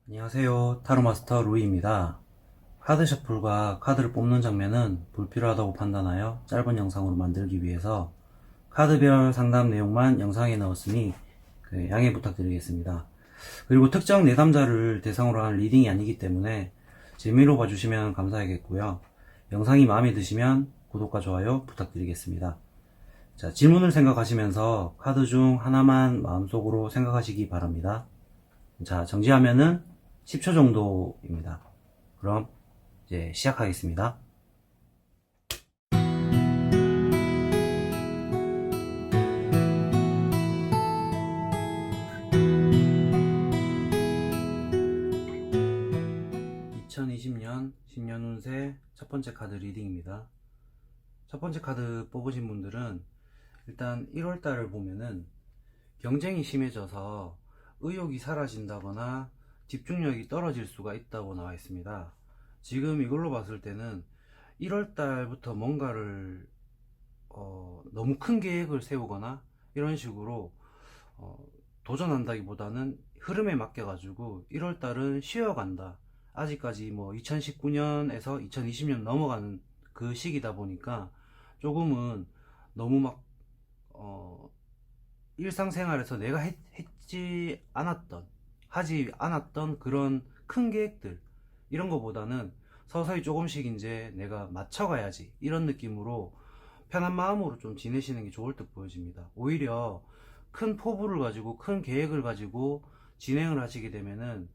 안녕하세요. 타로마스터 루이입니다. 카드 셔플과 카드를 뽑는 장면은 불필요하다고 판단하여 짧은 영상으로 만들기 위해서 카드별 상담 내용만 영상에 넣었으니 양해 부탁드리겠습니다. 그리고 특정 내담자를 대상으로 한 리딩이 아니기 때문에 재미로 봐주시면 감사하겠고요. 영상이 마음에 드시면 구독과 좋아요 부탁드리겠습니다. 자, 질문을 생각하시면서 카드 중 하나만 마음속으로 생각하시기 바랍니다. 자, 정지하면은 10초 정도입니다. 그럼 이제 시작하겠습니다. (2020년) 신년 운세 첫 번째 카드 리딩입니다. 첫 번째 카드 뽑으신 분들은 일단 1월달을 보면은 경쟁이 심해져서 의욕이 사라진다거나 집중력이 떨어질 수가 있다고 나와 있습니다. 지금 이걸로 봤을 때는 1월달부터 뭔가를 너무 큰 계획을 세우거나 이런 식으로 도전한다기보다는 흐름에 맡겨 가지고 1월달은 쉬어간다. 아직까지 뭐 2019년에서 2020년 넘어가는 그 시기다 보니까 조금은 너무 막 일상생활에서 내가 하지 않았던 그런 큰 계획들, 이런 거보다는 서서히 조금씩 이제 내가 맞춰가야지, 이런 느낌으로 편한 마음으로 좀 지내시는 게 좋을 듯 보여집니다. 오히려 큰 포부를 가지고 큰 계획을 가지고 진행을 하시게 되면은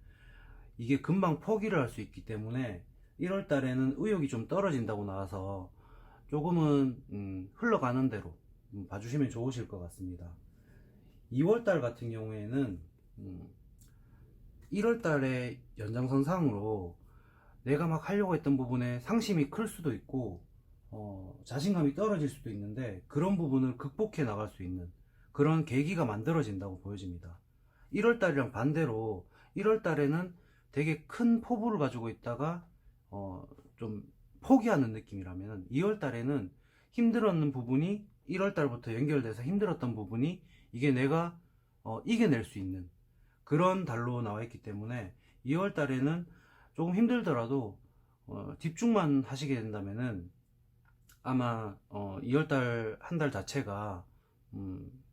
이게 금방 포기를 할 수 있기 때문에 1월 달에는 의욕이 좀 떨어진다고 나와서 조금은 흘러가는 대로 봐주시면 좋으실 것 같습니다. 2월 달 같은 경우에는 1월 달에 연장선상으로 내가 막 하려고 했던 부분에 상심이 클 수도 있고 자신감이 떨어질 수도 있는데, 그런 부분을 극복해 나갈 수 있는 그런 계기가 만들어진다고 보여집니다. 1월 달이랑 반대로 1월 달에는 되게 큰 포부를 가지고 있다가 좀 포기하는 느낌이라면, 2월 달에는 힘들었는 부분이 1월 달부터 연결돼서 힘들었던 부분이 이게 내가 이겨낼 수 있는 그런 달로 나와 있기 때문에 2월 달에는 조금 힘들더라도 집중만 하시게 된다면은 아마 2월 달 한 달 자체가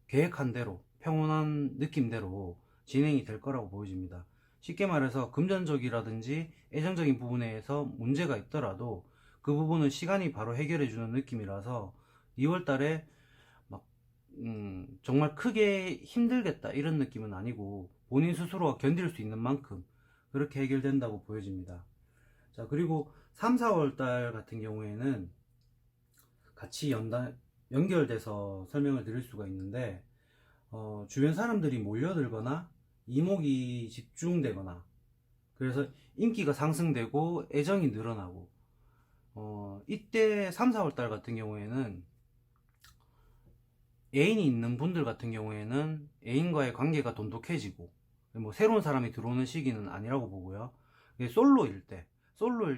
계획한 대로 평온한 느낌대로 진행이 될 거라고 보여집니다. 쉽게 말해서 금전적이라든지 애정적인 부분에서 문제가 있더라도 그 부분은 시간이 바로 해결해 주는 느낌이라서 2월 달에 막 정말 크게 힘들겠다 이런 느낌은 아니고, 본인 스스로가 견딜 수 있는 만큼 그렇게 해결된다고 보여집니다. 자, 그리고 3, 4월 달 같은 경우에는 같이 연결돼서 설명을 드릴 수가 있는데, 주변 사람들이 몰려들거나 이목이 집중되거나, 그래서 인기가 상승되고 애정이 늘어나고, 이때 3, 4월 달 같은 경우에는 애인이 있는 분들 같은 경우에는 애인과의 관계가 돈독해지고, 뭐 새로운 사람이 들어오는 시기는 아니라고 보고요. 솔로일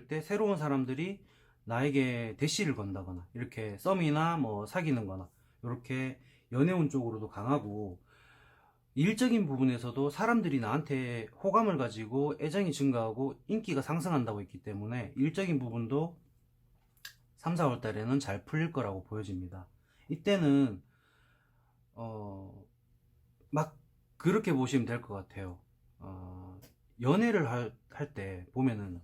때 새로운 사람들이 나에게 대시를 건다거나, 이렇게 썸이나 뭐 사귀는 거나 이렇게 연애운 쪽으로도 강하고, 일적인 부분에서도 사람들이 나한테 호감을 가지고 애정이 증가하고 인기가 상승한다고 했기 때문에 일적인 부분도 3, 4월 달에는 잘 풀릴 거라고 보여집니다. 이때는 막 그렇게 보시면 될 것 같아요. 연애를 할 때 보면은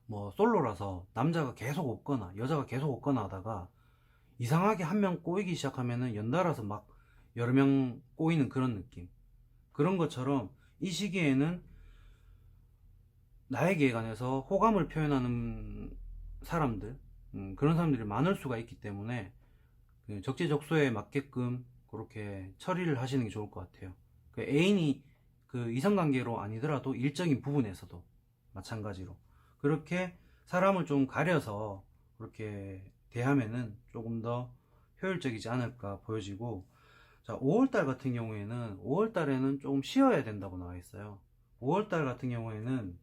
뭐 솔로라서 남자가 계속 없거나 여자가 계속 없거나 하다가 이상하게 한 명 꼬이기 시작하면은 연달아서 막 여러 명 꼬이는 그런 느낌, 그런 것처럼 이 시기에는 나에게 관해서 호감을 표현하는 사람들, 그런 사람들이 많을 수가 있기 때문에 적재적소에 맞게끔 그렇게 처리를 하시는 게 좋을 것 같아요. 애인이 이성관계로 아니더라도 일적인 부분에서도 마찬가지로 그렇게 사람을 좀 가려서 그렇게 대하면은 조금 더 효율적이지 않을까 보여지고, 자, 5월달 같은 경우에는 5월달에는 조금 쉬어야 된다고 나와 있어요. 5월달 같은 경우에는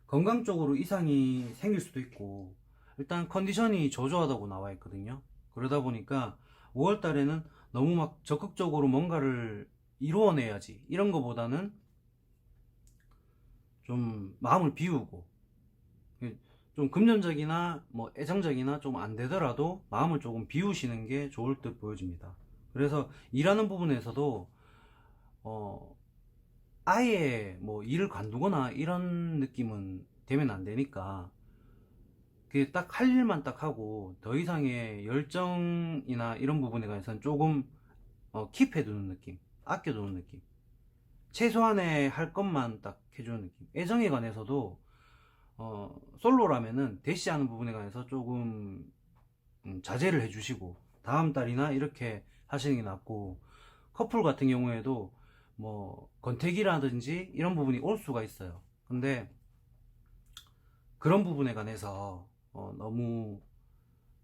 건강적으로 이상이 생길 수도 있고, 일단 컨디션이 저조하다고 나와 있거든요. 그러다 보니까 5월달에는 너무 막 적극적으로 뭔가를 이루어내야지 이런 거보다는 좀 마음을 비우고, 좀 금전적이나 뭐 애정적이나 좀 안 되더라도 마음을 조금 비우시는 게 좋을 듯 보여집니다. 그래서 일하는 부분에서도 아예 뭐 일을 관두거나 이런 느낌은 되면 안 되니까, 그게 딱 할 일만 딱 하고 더 이상의 열정이나 이런 부분에 관해서는 조금 킵해두는 느낌, 아껴두는 느낌, 최소한의 할 것만 딱 해주는 느낌. 애정에 관해서도 솔로라면은 대시하는 부분에 관해서 조금 자제를 해주시고 다음 달이나 이렇게 하시는 게 낫고, 커플 같은 경우에도 뭐 권태기라든지 이런 부분이 올 수가 있어요. 근데 그런 부분에 관해서 너무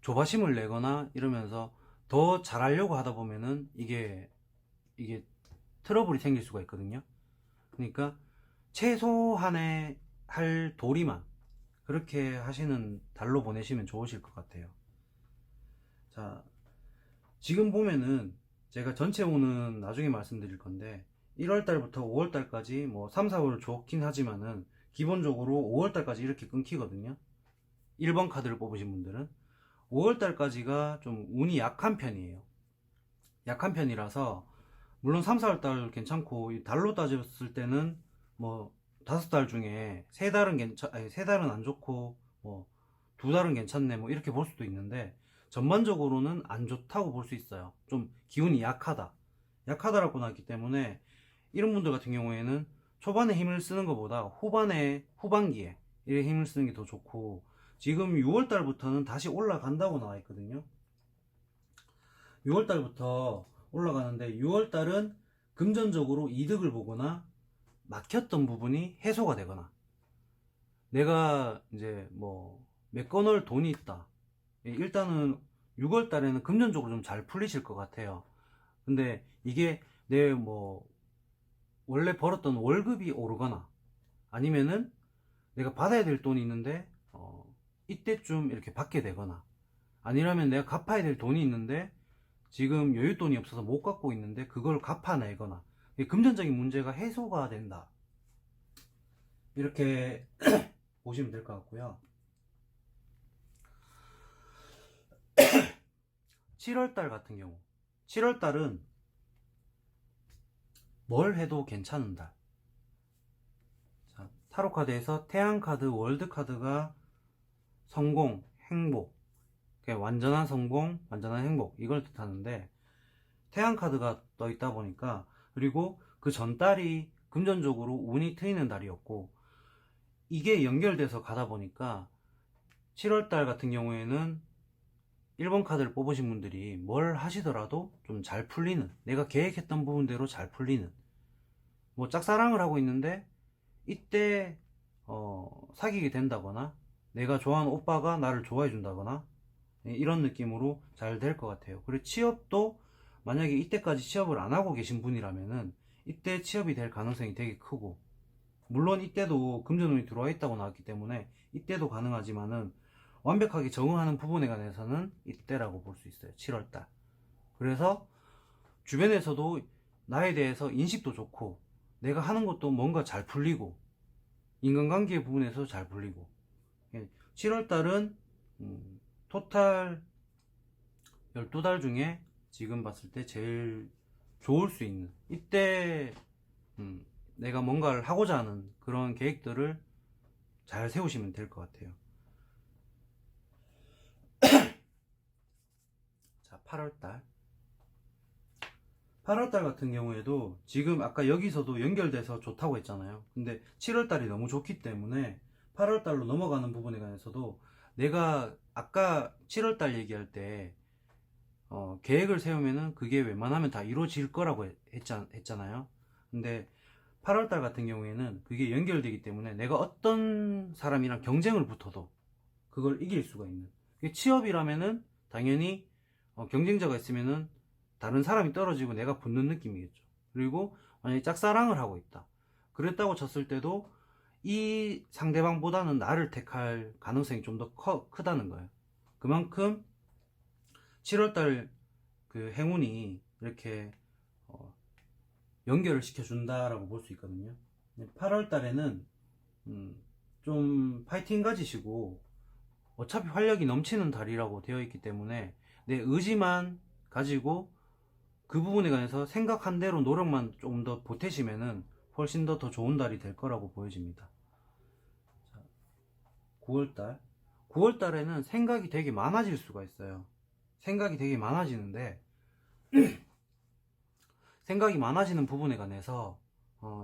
조바심을 내거나 이러면서 더 잘하려고 하다 보면은 이게 트러블이 생길 수가 있거든요. 그러니까 최소한의 할 도리만 그렇게 하시는 달로 보내시면 좋으실 것 같아요. 자, 지금 보면은 제가 전체 오는 나중에 말씀드릴 건데, 1월달부터 5월달까지 뭐 3, 4월 좋긴 하지만은 기본적으로 5월달까지 이렇게 끊기거든요. 1번 카드를 뽑으신 분들은 5월달까지가 좀 운이 약한 편이에요. 약한 편이라서 물론 3, 4월달 괜찮고, 이 달로 따졌을 때는 뭐 5달 중에 3달은 안 좋고 뭐 2달은 괜찮네 뭐 이렇게 볼 수도 있는데, 전반적으로는 안 좋다고 볼 수 있어요. 좀 기운이 약하다라고 나왔기 때문에 이런 분들 같은 경우에는 초반에 힘을 쓰는 것보다 후반기에 이렇게 힘을 쓰는 게 더 좋고, 지금 6월달부터는 다시 올라간다고 나와 있거든요. 6월달부터 올라가는데, 6월달은 금전적으로 이득을 보거나 막혔던 부분이 해소가 되거나, 내가 이제 뭐 메꿔놓을 돈이 있다, 일단은 6월달에는 금전적으로 좀 잘 풀리실 것 같아요. 근데 이게 내 뭐 원래 벌었던 월급이 오르거나, 아니면은 내가 받아야 될 돈이 있는데 이때쯤 이렇게 받게 되거나, 아니라면 내가 갚아야 될 돈이 있는데 지금 여윳돈이 없어서 못 갚고 있는데 그걸 갚아내거나, 금전적인 문제가 해소가 된다, 이렇게 보시면 될 것 같고요. 7월달 같은 경우, 7월달은 뭘 해도 괜찮은 달. 자, 타로카드에서 태양카드, 월드카드가 성공, 행복, 완전한 성공, 완전한 행복, 이걸 뜻하는데, 태양카드가 떠 있다 보니까, 그리고 그 전달이 금전적으로 운이 트이는 달이었고, 이게 연결돼서 가다 보니까 7월달 같은 경우에는 1번 카드를 뽑으신 분들이 뭘 하시더라도 좀 잘 풀리는, 내가 계획했던 부분대로 잘 풀리는, 뭐 짝사랑을 하고 있는데 이때 사귀게 된다거나, 내가 좋아하는 오빠가 나를 좋아해 준다거나, 이런 느낌으로 잘 될 것 같아요. 그리고 취업도 만약에 이때까지 취업을 안 하고 계신 분이라면은 이때 취업이 될 가능성이 되게 크고, 물론 이때도 금전운이 들어와 있다고 나왔기 때문에 이때도 가능하지만은 완벽하게 적응하는 부분에 관해서는 이때라고 볼 수 있어요. 7월달. 그래서 주변에서도 나에 대해서 인식도 좋고, 내가 하는 것도 뭔가 잘 풀리고, 인간관계 부분에서 잘 풀리고, 7월달은 토탈 12달 중에 지금 봤을 때 제일 좋을 수 있는, 이때 내가 뭔가를 하고자 하는 그런 계획들을 잘 세우시면 될 것 같아요. 자, 8월달 같은 경우에도 지금 아까 여기서도 연결돼서 좋다고 했잖아요. 근데 7월달이 너무 좋기 때문에 8월달로 넘어가는 부분에 관해서도, 내가 아까 7월달 얘기할 때 계획을 세우면은 그게 웬만하면 다 이루어질 거라고 했잖아요. 근데 8월달 같은 경우에는 그게 연결되기 때문에 내가 어떤 사람이랑 경쟁을 붙어도 그걸 이길 수가 있는, 취업이라면은 당연히 경쟁자가 있으면은 다른 사람이 떨어지고 내가 붙는 느낌이겠죠. 그리고 만약에 짝사랑을 하고 있다, 그랬다고 쳤을 때도 이 상대방보다는 나를 택할 가능성이 좀 더 크다는 거예요. 그만큼 7월달 그 행운이 이렇게 연결을 시켜준다라고 볼 수 있거든요. 8월달에는 좀 파이팅 가지시고, 어차피 활력이 넘치는 달이라고 되어 있기 때문에 내 의지만 가지고 그 부분에 관해서 생각한 대로 노력만 좀 더 보태시면은 훨씬 더 좋은 달이 될 거라고 보여집니다. 9월달. 9월달에는 생각이 되게 많아질 수가 있어요. 생각이 되게 많아지는데 생각이 많아지는 부분에 관해서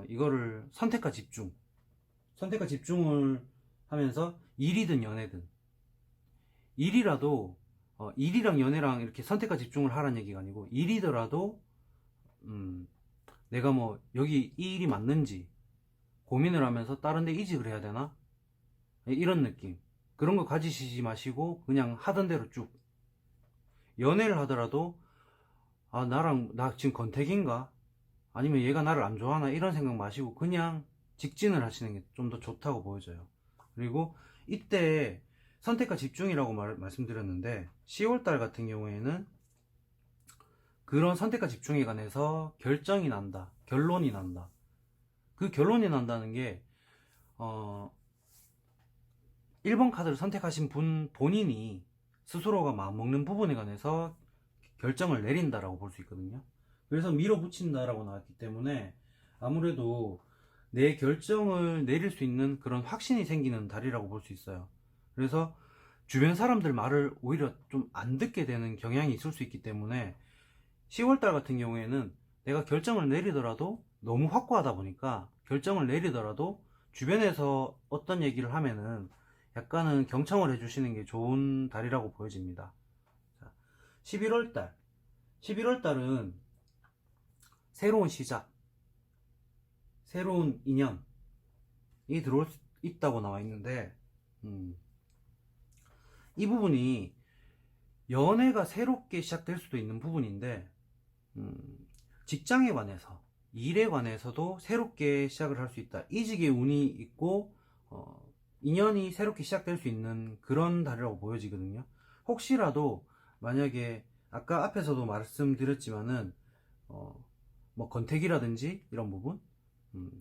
이거를 선택과 집중을 하면서 일이든 연애든, 일이라도 일이랑 연애랑 이렇게 선택과 집중을 하라는 얘기가 아니고, 일이더라도 내가 뭐 여기 이 일이 맞는지 고민을 하면서 다른 데 이직을 해야 되나, 이런 느낌, 그런 거 가지시지 마시고 그냥 하던 대로 쭉. 연애를 하더라도 나 지금 권태기인가, 아니면 얘가 나를 안 좋아하나, 이런 생각 마시고 그냥 직진을 하시는 게 좀 더 좋다고 보여져요. 그리고 이때 선택과 집중이라고 말씀드렸는데, 10월달 같은 경우에는 그런 선택과 집중에 관해서 결론이 난다. 그 결론이 난다는 게 1번 카드를 선택하신 분 본인이 스스로가 마음먹는 부분에 관해서 결정을 내린다라고 볼 수 있거든요. 그래서 밀어붙인다라고 나왔기 때문에 아무래도 내 결정을 내릴 수 있는 그런 확신이 생기는 달이라고 볼 수 있어요. 그래서 주변 사람들 말을 오히려 좀 안 듣게 되는 경향이 있을 수 있기 때문에 10월달 같은 경우에는 내가 결정을 내리더라도 너무 확고하다 보니까, 결정을 내리더라도 주변에서 어떤 얘기를 하면은 약간은 경청을 해주시는 게 좋은 달이라고 보여집니다. 11월달은 새로운 시작, 새로운 인연이 들어올 수 있다고 나와 있는데, 이 부분이 연애가 새롭게 시작될 수도 있는 부분인데, 직장에 관해서, 일에 관해서도 새롭게 시작을 할 수 있다. 이직의 운이 있고 인연이 새롭게 시작될 수 있는 그런 달이라고 보여지거든요. 혹시라도 만약에 아까 앞에서도 말씀드렸지만은 뭐 권태기라든지 이런 부분,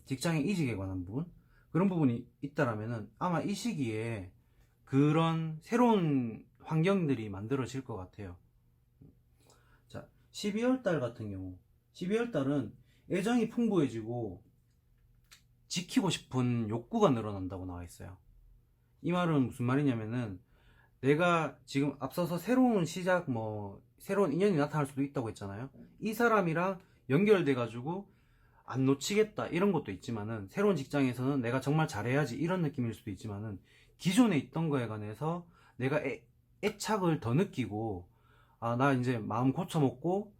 직장의 이직에 관한 부분, 그런 부분이 있다라면은 아마 이 시기에 그런 새로운 환경들이 만들어질 것 같아요. 자, 12월달 같은 경우, 12월달은 애정이 풍부해지고 지키고 싶은 욕구가 늘어난다고 나와 있어요. 이 말은 무슨 말이냐면은, 내가 지금 앞서서 새로운 시작, 새로운 인연이 나타날 수도 있다고 했잖아요. 이 사람이랑 연결돼 가지고 안 놓치겠다, 이런 것도 있지만은, 새로운 직장에서는 내가 정말 잘해야지, 이런 느낌일 수도 있지만은, 기존에 있던 거에 관해서 내가 애착을 더 느끼고, 나 이제 마음 고쳐먹고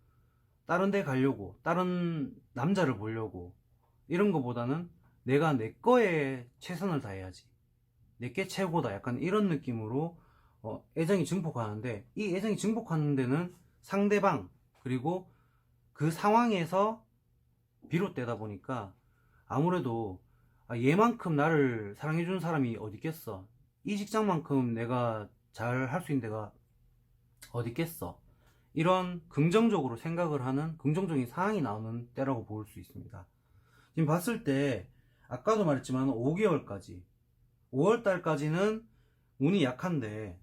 다른 데 가려고, 다른 남자를 보려고, 이런 거보다는 내가 내 거에 최선을 다해야지, 내게 최고다, 약간 이런 느낌으로 애정이 증폭하는데, 이 애정이 증폭하는 데는 상대방, 그리고 그 상황에서 비롯되다 보니까 아무래도 얘만큼 나를 사랑해주는 사람이 어디 있겠어, 이 직장만큼 내가 잘 할 수 있는 데가 어디 있겠어, 이런 긍정적으로 생각을 하는 긍정적인 상황이 나오는 때라고 볼 수 있습니다. 지금 봤을 때 아까도 말했지만 5월달까지는 운이 약한데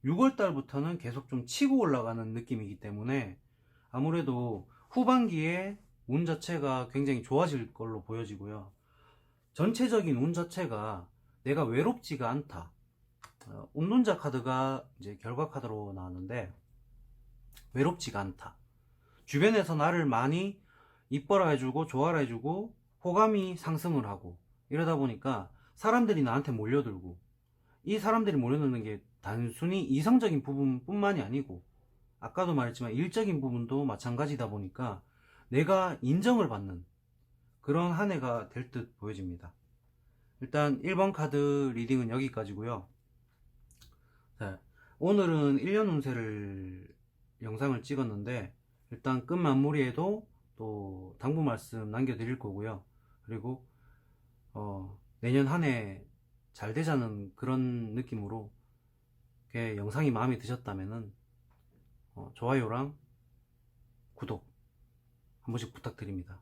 6월달부터는 계속 좀 치고 올라가는 느낌이기 때문에 아무래도 후반기에 운 자체가 굉장히 좋아질 걸로 보여지고요. 전체적인 운 자체가 내가 외롭지가 않다. 운동자 카드가 이제 결과 카드로 나왔는데, 외롭지가 않다. 주변에서 나를 많이 이뻐라 해주고 좋아라 해주고 호감이 상승을 하고, 이러다 보니까 사람들이 나한테 몰려들고, 이 사람들이 몰려드는 게 단순히 이성적인 부분뿐만이 아니고 아까도 말했지만 일적인 부분도 마찬가지다 보니까 내가 인정을 받는 그런 한 해가 될 듯 보여집니다. 일단 1번 카드 리딩은 여기까지고요. 자, 오늘은 1년 운세를 영상을 찍었는데 일단 끝 마무리에도 또 당부 말씀 남겨드릴 거고요. 그리고 내년 한 해 잘 되자는 그런 느낌으로 영상이 마음에 드셨다면은 좋아요랑 구독 한 번씩 부탁드립니다.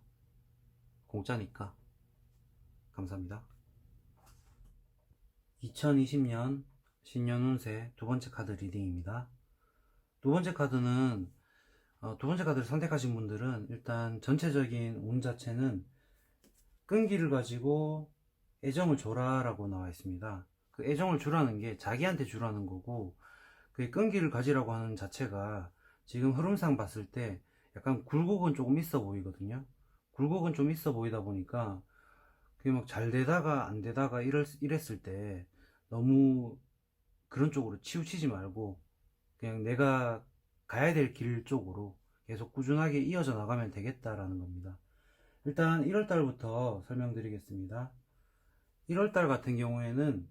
공짜니까. 감사합니다. 2020년 신년 운세 두 번째 카드 리딩입니다. 두 번째 카드는 두 번째 카드를 선택하신 분들은 일단 전체적인 운 자체는 끈기를 가지고 애정을 줘라 라고 나와 있습니다. 그 애정을 주라는 게 자기한테 주라는 거고, 그 끈기를 가지라고 하는 자체가 지금 흐름상 봤을 때 약간 굴곡은 조금 있어 보이거든요. 굴곡은 좀 있어 보이다 보니까 그게 막 잘 되다가 안 되다가 이랬을 때 너무 그런 쪽으로 치우치지 말고 그냥 내가 가야 될 길 쪽으로 계속 꾸준하게 이어져 나가면 되겠다라는 겁니다. 일단 1월달부터 설명드리겠습니다. 1월달 같은 경우에는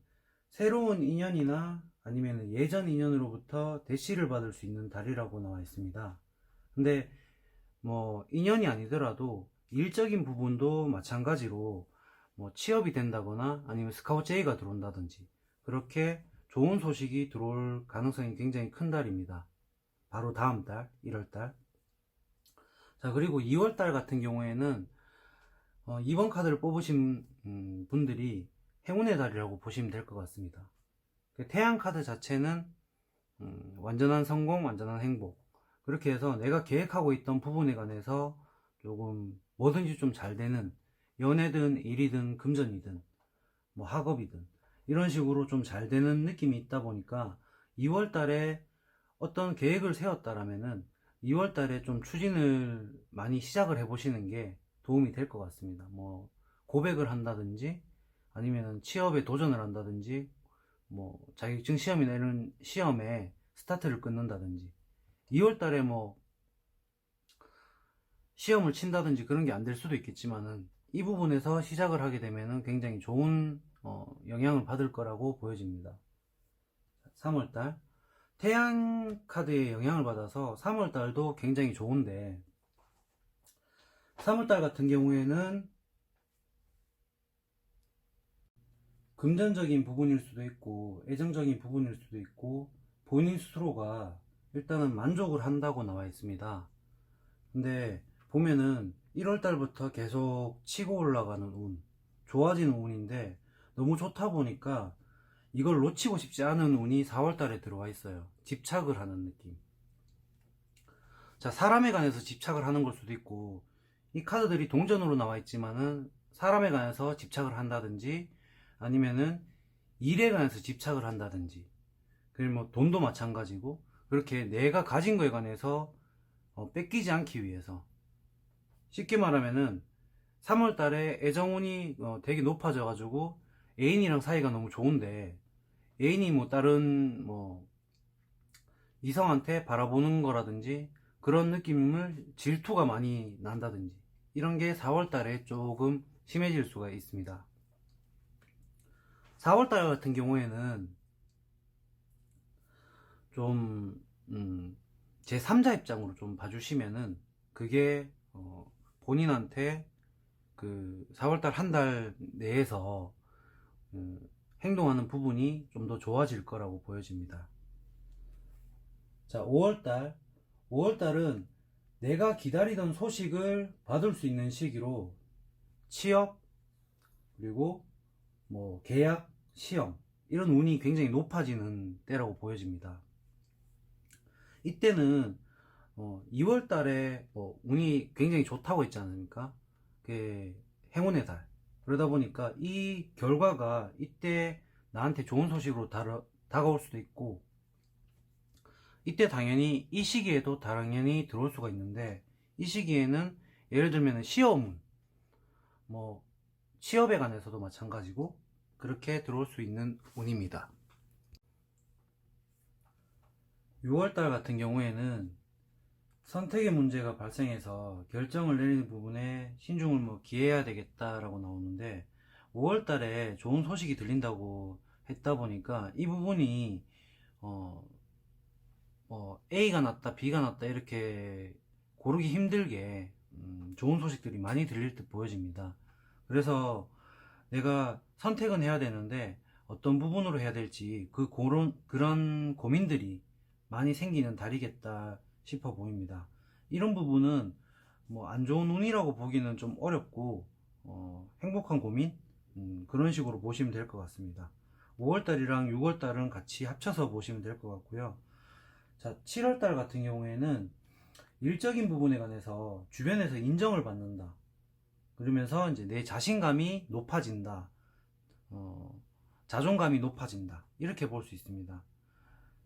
새로운 인연이나 아니면 예전 인연으로부터 대시를 받을 수 있는 달이라고 나와 있습니다. 근데 뭐 인연이 아니더라도 일적인 부분도 마찬가지로 뭐 취업이 된다거나 아니면 스카우트 제의가 들어온다든지 그렇게 좋은 소식이 들어올 가능성이 굉장히 큰 달입니다. 바로 다음 달 1월달. 자, 그리고 2월달 같은 경우에는 이번 카드를 뽑으신 분들이 행운의 달이라고 보시면 될 것 같습니다. 태양 카드 자체는 완전한 성공, 완전한 행복, 그렇게 해서 내가 계획하고 있던 부분에 관해서 조금 뭐든지 좀 잘 되는, 연애든 일이든 금전이든 뭐 학업이든 이런 식으로 좀 잘 되는 느낌이 있다 보니까 2월 달에 어떤 계획을 세웠다라면은 2월 달에 좀 추진을 많이 시작을 해 보시는 게 도움이 될 것 같습니다. 뭐 고백을 한다든지 아니면 취업에 도전을 한다든지 뭐 자격증 시험이나 이런 시험에 스타트를 끊는다든지, 2월 달에 뭐 시험을 친다든지 그런 게 안 될 수도 있겠지만은 이 부분에서 시작을 하게 되면은 굉장히 좋은 영향을 받을 거라고 보여집니다. 3월달 태양 카드의 영향을 받아서 3월달도 굉장히 좋은데, 3월달 같은 경우에는 금전적인 부분일 수도 있고 애정적인 부분일 수도 있고 본인 스스로가 일단은 만족을 한다고 나와 있습니다. 근데 보면은 1월달부터 계속 치고 올라가는 운, 좋아지는 운인데 너무 좋다 보니까 이걸 놓치고 싶지 않은 운이 4월달에 들어와 있어요. 집착을 하는 느낌. 자, 사람에 관해서 집착을 하는 걸 수도 있고, 이 카드들이 동전으로 나와 있지만은 사람에 관해서 집착을 한다든지 아니면은 일에 관해서 집착을 한다든지, 그리고 뭐 돈도 마찬가지고, 그렇게 내가 가진 거에 관해서 뺏기지 않기 위해서, 쉽게 말하면은 3월 달에 애정운이 되게 높아져 가지고 애인이랑 사이가 너무 좋은데 애인이 뭐 다른 뭐 이성한테 바라보는 거라든지 그런 느낌을 질투가 많이 난다든지 이런 게 4월 달에 조금 심해질 수가 있습니다. 4월 달 같은 경우에는 좀 제 3자 입장으로 좀 봐주시면은 그게 본인한테 그 4월달 한 달 내에서 행동하는 부분이 좀 더 좋아질 거라고 보여집니다. 자, 5월달은 내가 기다리던 소식을 받을 수 있는 시기로 취업, 그리고 뭐 계약, 시험 이런 운이 굉장히 높아지는 때라고 보여집니다. 이때는 2월달에 운이 굉장히 좋다고 했지 않습니까? 행운의 달. 그러다 보니까 이 결과가 이때 나한테 좋은 소식으로 다가올 수도 있고, 이때 당연히 이 시기에도 당연히 들어올 수가 있는데, 이 시기에는 예를 들면 시험운, 뭐 취업에 관해서도 마찬가지고 그렇게 들어올 수 있는 운입니다. 6월달 같은 경우에는 선택의 문제가 발생해서 결정을 내리는 부분에 신중을 기해야 되겠다라고 나오는데, 5월 달에 좋은 소식이 들린다고 했다 보니까 이 부분이 어, A가 낫다, B가 낫다 이렇게 고르기 힘들게 좋은 소식들이 많이 들릴 듯 보여집니다. 그래서 내가 선택은 해야 되는데 어떤 부분으로 해야 될지 그런 고민들이 많이 생기는 달이겠다 싶어 보입니다. 이런 부분은 뭐 안 좋은 운이라고 보기는 좀 어렵고 행복한 고민 그런 식으로 보시면 될 것 같습니다. 5월달이랑 6월달은 같이 합쳐서 보시면 될 것 같고요. 자, 7월달 같은 경우에는 일적인 부분에 관해서 주변에서 인정을 받는다. 그러면서 이제 내 자신감이 높아진다. 자존감이 높아진다. 이렇게 볼 수 있습니다.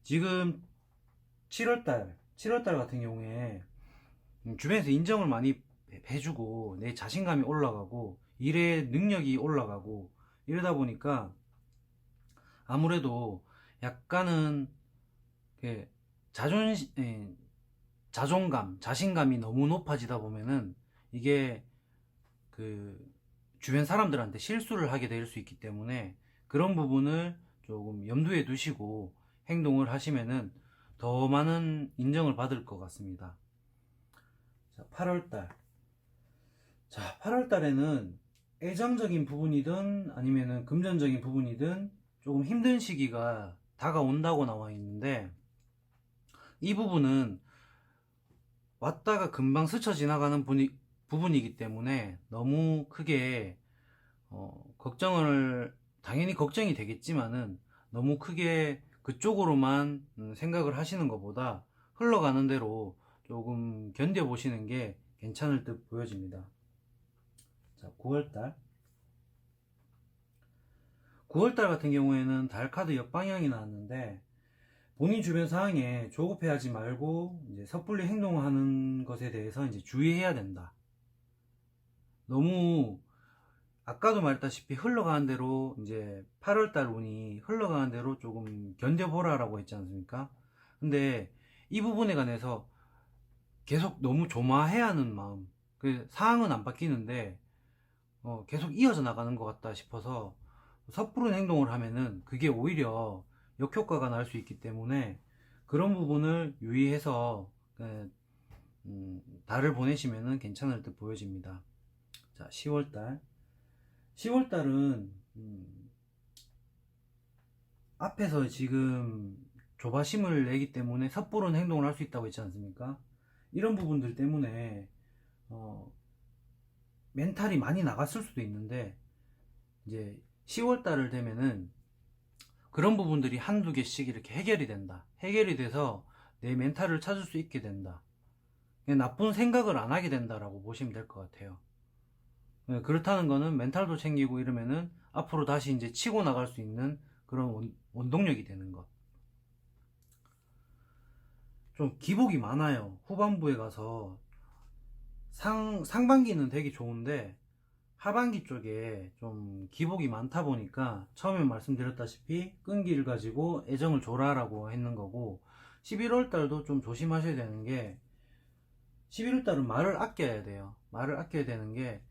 지금 7월달 같은 경우에 주변에서 인정을 많이 해주고 내 자신감이 올라가고 일의 능력이 올라가고 이러다 보니까 아무래도 약간은 자존감, 자신감이 너무 높아지다 보면은 이게 그 주변 사람들한테 실수를 하게 될 수 있기 때문에 그런 부분을 조금 염두에 두시고 행동을 하시면은 더 많은 인정을 받을 것 같습니다. 자, 8월달. 자, 8월달에는 애정적인 부분이든 아니면은 금전적인 부분이든 조금 힘든 시기가 다가온다고 나와 있는데, 이 부분은 왔다가 금방 스쳐 지나가는 부분이기 때문에 너무 크게 당연히 걱정이 되겠지만은 너무 크게 그쪽으로만 생각을 하시는 것보다 흘러가는 대로 조금 견뎌보시는 게 괜찮을 듯 보여집니다. 자, 9월달. 9월달 같은 경우에는 달 카드 역방향이 나왔는데, 본인 주변 상황에 조급해하지 말고 이제 섣불리 행동하는 것에 대해서 이제 주의해야 된다. 너무 아까도 말했다시피 흘러가는 대로 이제 8월달 운이 흘러가는 대로 조금 견뎌보라라고 했지 않습니까? 근데 이 부분에 관해서 계속 너무 조마해야 하는 마음, 그 상황은 안 바뀌는데 계속 이어져 나가는 것 같다 싶어서 섣부른 행동을 하면은 그게 오히려 역효과가 날 수 있기 때문에 그런 부분을 유의해서 달을 보내시면은 괜찮을 듯 보여집니다. 자, 10월달. 10월달은 앞에서 지금 조바심을 내기 때문에 섣부른 행동을 할 수 있다고 했지 않습니까? 이런 부분들 때문에 멘탈이 많이 나갔을 수도 있는데, 이제 10월달을 되면은 그런 부분들이 한두 개씩 이렇게 해결이 된다. 해결이 돼서 내 멘탈을 찾을 수 있게 된다. 나쁜 생각을 안 하게 된다라고 보시면 될 것 같아요. 그렇다는 거는 멘탈도 챙기고 이러면은 앞으로 다시 이제 치고 나갈 수 있는 그런 원동력이 되는 것. 좀 기복이 많아요. 후반부에 가서 상반기는 되게 좋은데 하반기 쪽에 좀 기복이 많다 보니까 처음에 말씀드렸다시피 끈기를 가지고 애정을 줘라라고 했는 거고, 11월 달도 좀 조심하셔야 되는 게, 11월 달은 말을 아껴야 돼요. 말을 아껴야 되는 게,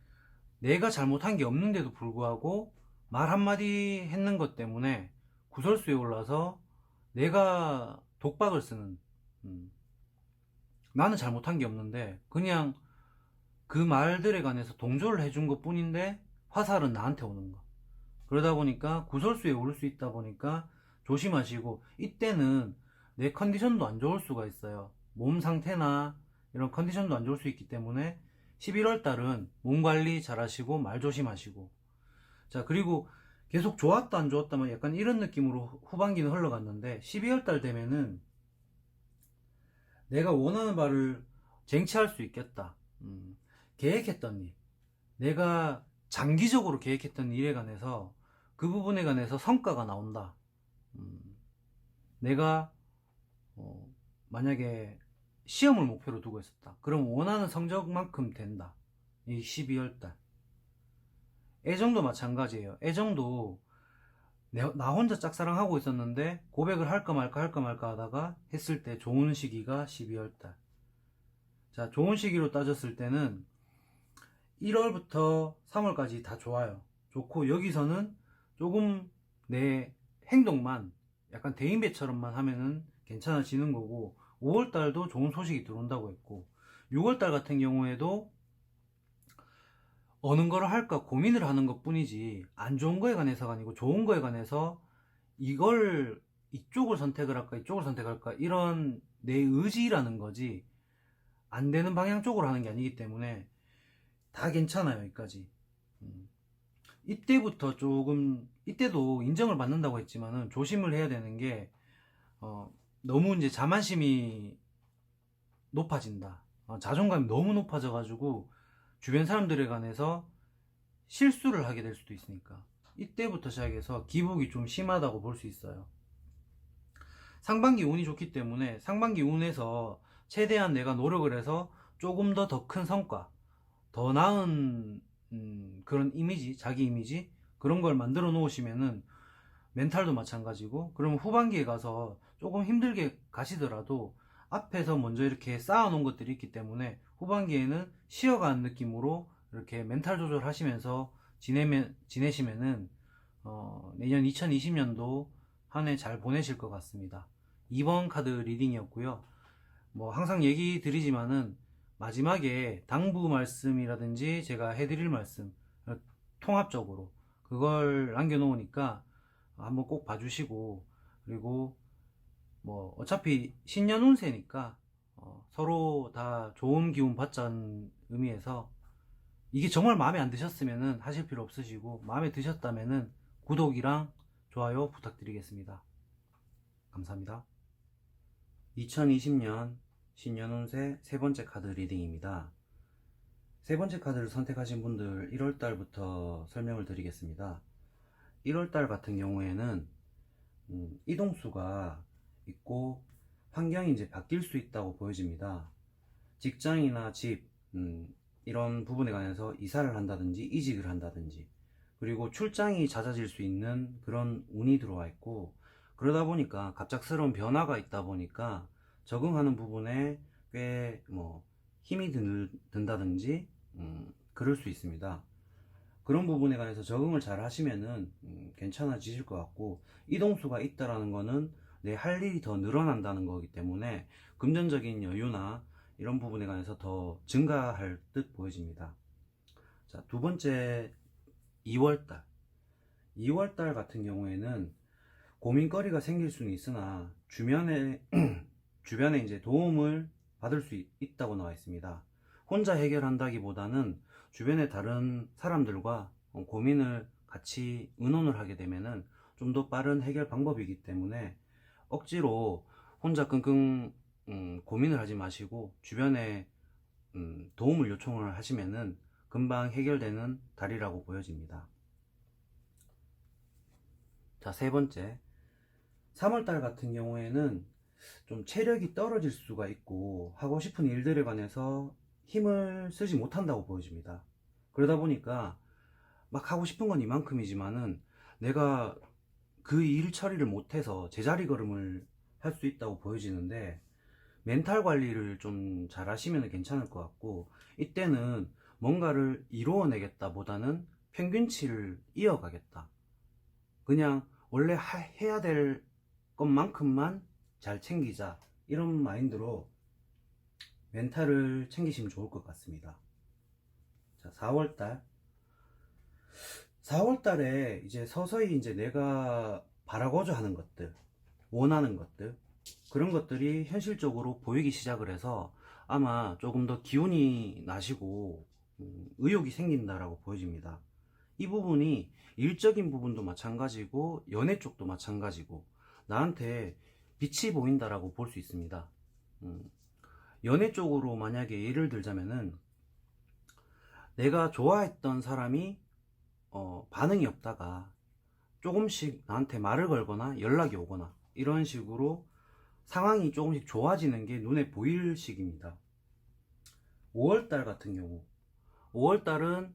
내가 잘못한 게 없는데도 불구하고 말 한마디 했는 것 때문에 구설수에 올라서 내가 독박을 쓰는, 나는 잘못한 게 없는데 그냥 그 말들에 관해서 동조를 해준 것 뿐인데 화살은 나한테 오는 거. 그러다 보니까 구설수에 오를 수 있다 보니까 조심하시고, 이때는 내 컨디션도 안 좋을 수가 있어요. 몸 상태나 이런 컨디션도 안 좋을 수 있기 때문에 11월 달은 몸 관리 잘 하시고 말 조심하시고. 자, 그리고 계속 좋았다 안 좋았다면 약간 이런 느낌으로 후반기는 흘러갔는데, 12월 달 되면은 내가 원하는 바를 쟁취할 수 있겠다. 계획했던 일, 내가 장기적으로 계획했던 일에 관해서 그 부분에 관해서 성과가 나온다. 내가 만약에 시험을 목표로 두고 있었다. 그럼 원하는 성적만큼 된다. 이 12월달. 애정도 마찬가지예요. 애정도 나 혼자 짝사랑하고 있었는데 고백을 할까 말까 하다가 했을 때 좋은 시기가 12월달. 자, 좋은 시기로 따졌을 때는 1월부터 3월까지 다 좋아요. 좋고, 여기서는 조금 내 행동만 약간 대인배처럼만 하면은 괜찮아지는 거고, 5월달도 좋은 소식이 들어온다고 했고, 6월달 같은 경우에도 어느 거를 할까 고민을 하는 것 뿐이지, 안 좋은 거에 관해서가 아니고 좋은 거에 관해서 이걸 이쪽을 선택을 할까 이쪽을 선택할까 이런 내 의지라는 거지, 안 되는 방향 쪽으로 하는 게 아니기 때문에 다 괜찮아요. 여기까지. 이때부터 조금, 이때도 인정을 받는다고 했지만은 조심을 해야 되는 게, 너무 이제 자만심이 높아진다. 자존감이 너무 높아져 가지고 주변 사람들에 관해서 실수를 하게 될 수도 있으니까, 이때부터 시작해서 기복이 좀 심하다고 볼 수 있어요. 상반기 운이 좋기 때문에 상반기 운에서 최대한 내가 노력을 해서 조금 더 큰 성과, 더 나은 그런 이미지, 자기 이미지 그런 걸 만들어 놓으시면은, 멘탈도 마찬가지고, 그러면 후반기에 가서 조금 힘들게 가시더라도 앞에서 먼저 이렇게 쌓아 놓은 것들이 있기 때문에 후반기에는 쉬어가는 느낌으로 이렇게 멘탈 조절하시면서 지내시면은, 내년 2020년도 한 해 잘 보내실 것 같습니다. 2번 카드 리딩이었고요. 뭐 항상 얘기 드리지만은 마지막에 당부 말씀이라든지 제가 해드릴 말씀, 통합적으로 그걸 남겨놓으니까 한번 꼭 봐주시고, 그리고 뭐 어차피 신년 운세니까 서로 다 좋은 기운 받자는 의미에서, 이게 정말 마음에 안 드셨으면은 하실 필요 없으시고, 마음에 드셨다면은 구독이랑 좋아요 부탁드리겠습니다. 감사합니다. 2020년 신년운세 세 번째 카드 리딩입니다. 세 번째 카드를 선택하신 분들 1월달부터 설명을 드리겠습니다. 1월달 같은 경우에는 이동수가 있고 환경이 이제 바뀔 수 있다고 보여집니다. 직장이나 집, 이런 부분에 관해서 이사를 한다든지 이직을 한다든지, 그리고 출장이 잦아질 수 있는 그런 운이 들어와 있고, 그러다 보니까 갑작스러운 변화가 있다 보니까 적응하는 부분에 꽤 뭐 힘이 든다든지 그럴 수 있습니다. 그런 부분에 관해서 적응을 잘 하시면은 괜찮아지실 것 같고, 이동수가 있다라는 거는 내 할 일이 더 늘어난다는 거기 때문에 금전적인 여유나 이런 부분에 관해서 더 증가할 듯 보여집니다. 자, 두 번째, 2월달. 2월달 같은 경우에는 고민거리가 생길 수는 있으나 주변에 주변에 이제 도움을 받을 수 있다고 나와 있습니다. 혼자 해결한다기보다는 주변의 다른 사람들과 고민을 같이 의논을 하게 되면은 좀 더 빠른 해결 방법이기 때문에, 억지로 혼자 끙끙 고민을 하지 마시고 주변에 도움을 요청을 하시면은 금방 해결되는 달이라고 보여집니다. 자, 세 번째, 3월달 같은 경우에는 좀 체력이 떨어질 수가 있고 하고 싶은 일들에 관해서 힘을 쓰지 못한다고 보여집니다. 그러다 보니까 막 하고 싶은 건 이만큼이지만은 내가 그 일 처리를 못해서 제자리 걸음을 할 수 있다고 보여지는데, 멘탈 관리를 좀 잘 하시면 괜찮을 것 같고, 이때는 뭔가를 이루어내겠다 보다는 평균치를 이어가겠다, 그냥 원래 해야 될 것만큼만 잘 챙기자, 이런 마인드로 멘탈을 챙기시면 좋을 것 같습니다. 자, 4월달. 4월달에 이제 서서히 이제 내가 바라고자 하는 것들, 원하는 것들, 그런 것들이 현실적으로 보이기 시작을 해서 아마 조금 더 기운이 나시고 의욕이 생긴다라고 보여집니다. 이 부분이 일적인 부분도 마찬가지고 연애 쪽도 마찬가지고 나한테 빛이 보인다라고 볼 수 있습니다. 연애 쪽으로 만약에 예를 들자면은, 내가 좋아했던 사람이 반응이 없다가 조금씩 나한테 말을 걸거나 연락이 오거나 이런 식으로 상황이 조금씩 좋아지는 게 눈에 보일 시기입니다. 5월달 같은 경우, 5월달은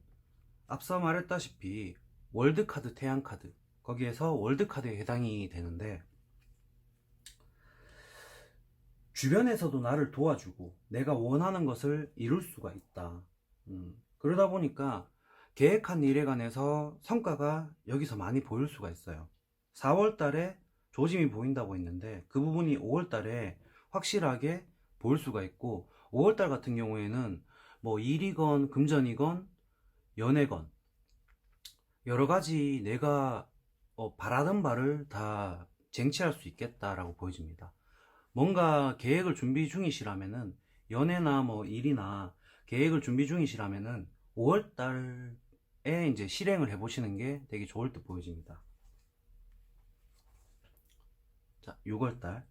앞서 말했다시피 월드카드, 태양카드, 거기에서 월드카드에 해당이 되는데, 주변에서도 나를 도와주고 내가 원하는 것을 이룰 수가 있다. 그러다 보니까 계획한 일에 관해서 성과가 여기서 많이 보일 수가 있어요. 4월 달에 조짐이 보인다고 했는데 그 부분이 5월 달에 확실하게 보일 수가 있고, 5월 달 같은 경우에는 뭐 일이건 금전이건 연애건 여러 가지 내가 바라던 바를 다 쟁취할 수 있겠다라고 보여집니다. 뭔가 계획을 준비 중이시라면은, 연애나 뭐 일이나 계획을 준비 중이시라면은 5월 달에 이제 실행을 해보시는 게 되게 좋을 듯 보여집니다. 자, 6월 달.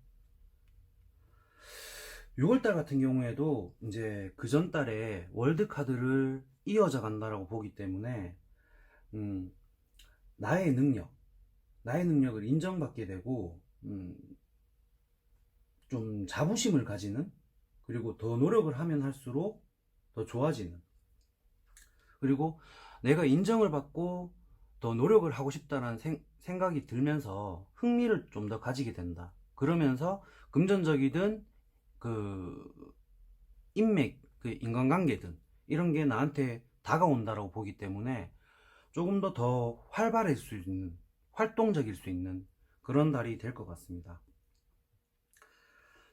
6월 달 같은 경우에도 이제 그 전 달에 월드 카드를 이어져 간다라고 보기 때문에 나의 능력을 인정받게 되고, 좀 자부심을 가지는, 그리고 더 노력을 하면 할수록 더 좋아지는, 그리고 내가 인정을 받고 더 노력을 하고 싶다는 생각이 들면서 흥미를 좀 더 가지게 된다. 그러면서 금전적이든 그 인맥, 그 인간관계든 이런 게 나한테 다가온다라고 보기 때문에 조금 더 활발할 수 있는, 활동적일 수 있는 그런 달이 될 것 같습니다.